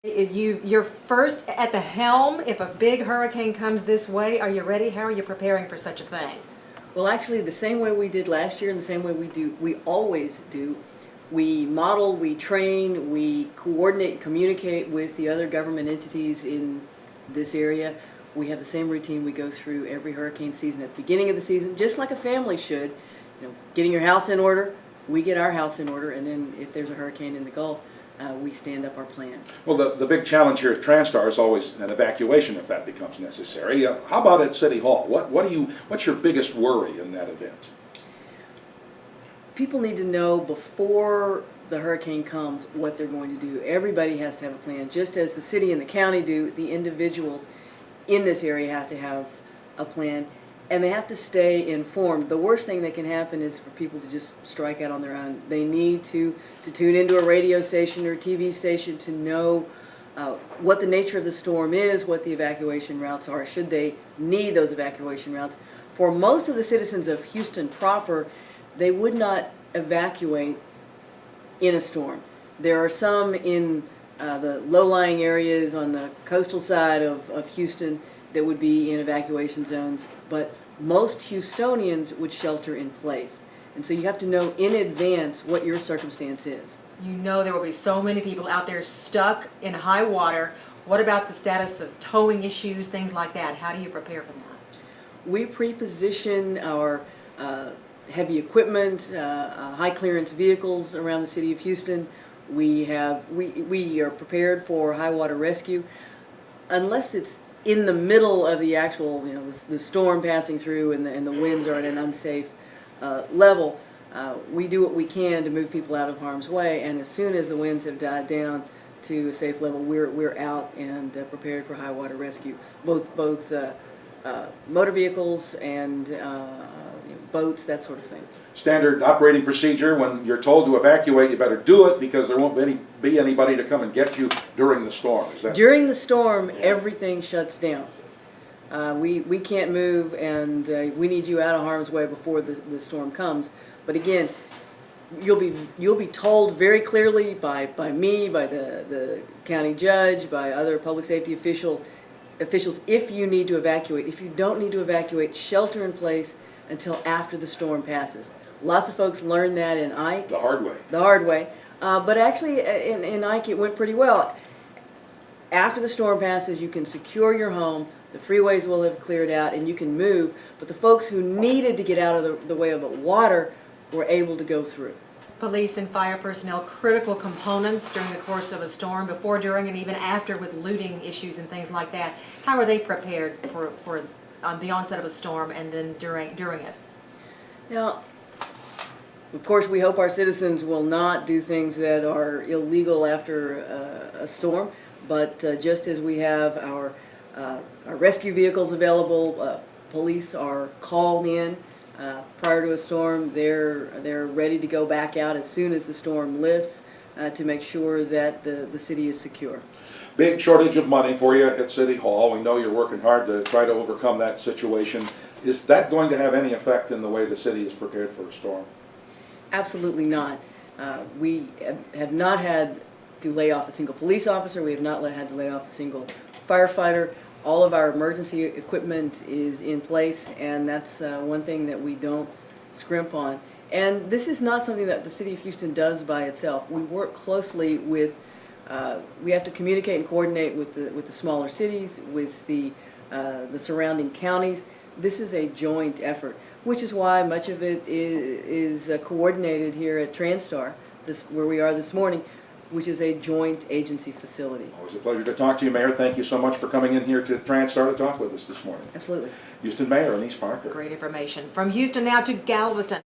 If you're first at the helm, if a big hurricane comes this way, are you ready? How are you preparing for such a thing? Well, actually, the same way we did last year and the same way we always do. We model, we train, we coordinate, communicate with the other government entities in this area. We have the same routine we go through every hurricane season at the beginning of the season, just like a family should. You know, getting your house in order, we get our house in order, and then if there's a hurricane in the Gulf, we stand up our plan. Well, the big challenge here at TranStar is always an evacuation if that becomes necessary. How about at City Hall? What's your biggest worry in that event? People need to know before the hurricane comes what they're going to do. Everybody has to have a plan. Just as the city and the county do, the individuals in this area have to have a plan, and they have to stay informed. The worst thing that can happen is for people to just strike out on their own. They need to tune into a radio station or TV station to know what the nature of the storm is, what the evacuation routes are, should they need those evacuation routes. For most of the citizens of Houston proper, they would not evacuate in a storm. There are some in the low-lying areas on the coastal side of Houston that would be in evacuation zones, but most Houstonians would shelter in place. And so you have to know in advance what your circumstance is. You know there will be so many people out there stuck in high water. What about the status of towing issues, things like that? How do you prepare for that? We pre-position our heavy equipment, high clearance vehicles around the city of Houston. We are prepared for high water rescue. Unless it's in the middle of the actual, the storm passing through and the winds are at an unsafe level, we do what we can to move people out of harm's way, and as soon as the winds have died down to a safe level, we're out and prepared for high water rescue. Both motor vehicles and boats, that sort of thing. Standard operating procedure: when you're told to evacuate, you better do it because there won't be anybody to come and get you during the storm. Is that during the storm? Yeah. Everything shuts down. We can't move, and we need you out of harm's way before the storm comes. But again, you'll be told very clearly by me, by the county judge, by other public safety officials if you need to evacuate. If you don't need to evacuate, shelter in place until after the storm passes. Lots of folks learned that in Ike. the hard way? The hard way. But actually, in Ike, it went pretty well. After the storm passes, you can secure your home, the freeways will have cleared out, and you can move. But the folks who needed to get out of the way of the water were able to go through. Police and fire personnel, critical components during the course of a storm, before, during, and even after, with looting issues and things like that. How are they prepared for the onset of a storm and then during it? Now, of course, we hope our citizens will not do things that are illegal after a storm, but just as we have our rescue vehicles available, police are called in prior to a storm. They're ready to go back out as soon as the storm lifts to make sure that the city is secure. Big shortage of money for you at City Hall. We know you're working hard to try to overcome that situation. Is that going to have any effect in the way the city is prepared for a storm? Absolutely not. We have not had to lay off a single police officer. We have not had to lay off a single firefighter. All of our emergency equipment is in place, and that's one thing that we don't scrimp on. And this is not something that the city of Houston does by itself. We work closely with, we have to communicate and coordinate with the smaller cities, with the surrounding counties. This is a joint effort, which is why much of it is coordinated here at TranStar, where we are this morning, which is a joint agency facility. Always a pleasure to talk to you, Mayor. Thank you so much for coming in here to TranStar to talk with us this morning. Absolutely. Houston Mayor Annise Parker. Great information. From Houston now to Galveston.